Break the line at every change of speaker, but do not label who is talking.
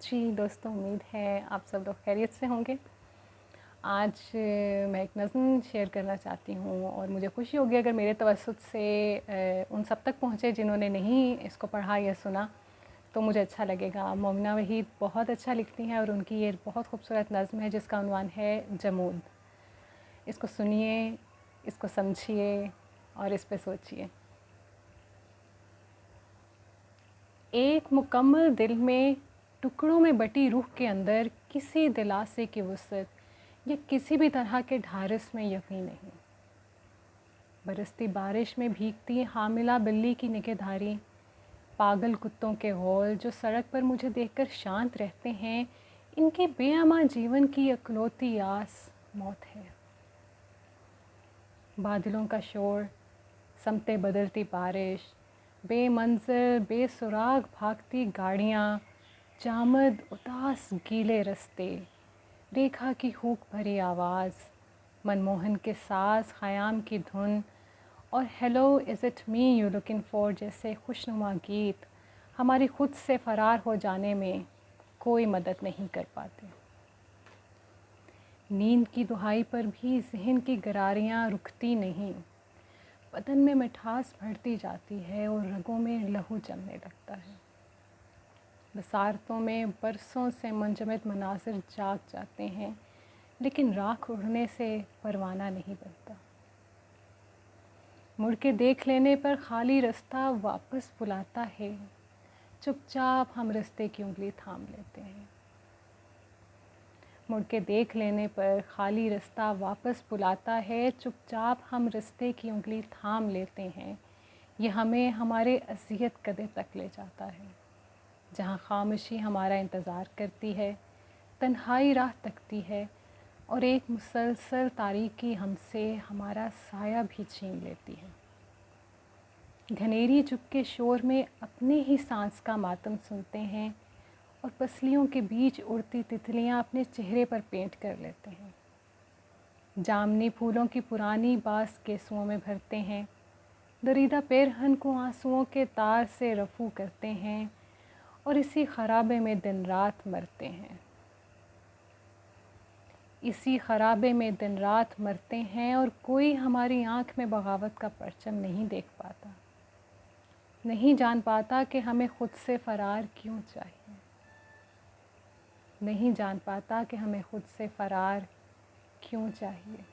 जी दोस्तों, उम्मीद है आप सब लोग खैरियत से होंगे। आज मैं एक नज़्म शेयर करना चाहती हूँ और मुझे खुशी होगी अगर मेरे तवस्सुत से उन सब तक पहुँचे जिन्होंने नहीं इसको पढ़ा या सुना, तो मुझे अच्छा लगेगा। मोमिना वहीद बहुत अच्छा लिखती हैं और उनकी ये बहुत खूबसूरत नज़्म है जिसका उन्वान है जमूद। इसको सुनिए, इसको समझिए और इस पे सोचिए। एक मुकम्मल दिल में टुकड़ों में बटी रूह के अंदर किसी दिलासे की वुसअत या किसी भी तरह के ढारस में यकीन नहीं। बरसती बारिश में भीगती हामिला बिल्ली की निगाहदारी, पागल कुत्तों के हौल जो सड़क पर मुझे देखकर शांत रहते हैं, इनके बेअमा जीवन की इकलौती आस मौत है। बादलों का शोर, समते बदलती बारिश, बेमंज़र बेसुराग भागती गाड़ियाँ, जामद उदास गीले रास्ते, रेखा की हूक भरी आवाज़, मनमोहन के साज़ ख़याम की धुन और hello is it me you looking for जैसे खुशनुमा गीत हमारी खुद से फ़रार हो जाने में कोई मदद नहीं कर पाते। नींद की दुहाई पर भी ज़हन की गरारियाँ रुकती नहीं, बदन में मिठास बढ़ती जाती है और रगों में लहू जमने लगता है। बसारतों में बरसों से मुंजमद मनाज़िर जाग जाते हैं, लेकिन राख उड़ने से परवाना नहीं बनता। मुड़ के देख लेने पर खाली रास्ता वापस बुलाता है, चुपचाप हम रास्ते की उंगली थाम लेते हैं। मुड़ के देख लेने पर खाली रास्ता वापस बुलाता है, चुपचाप हम रास्ते की उंगली थाम लेते हैं। ये हमें हमारे अज़ियत कदे तक ले जाता है, जहाँ खामोशी हमारा इंतज़ार करती है, तन्हाई राह तकती है और एक मुसलसल तारीकी हमसे हमारा साया भी छीन लेती है। घनेरी चुपके शोर में अपने ही सांस का मातम सुनते हैं और पसलियों के बीच उड़ती तितलियां अपने चेहरे पर पेंट कर लेते हैं। जामनी फूलों की पुरानी बास केसुओं में भरते हैं, दरीदा पैरहन को आंसुओं के तार से रफू करते हैं और इसी खराबे में दिन रात मरते हैं। इसी खराबे में दिन रात मरते हैं और कोई हमारी आँख में बगावत का परचम नहीं देख पाता, नहीं जान पाता कि हमें खुद से फ़रार क्यों चाहिए, नहीं जान पाता कि हमें खुद से फ़रार क्यों चाहिए।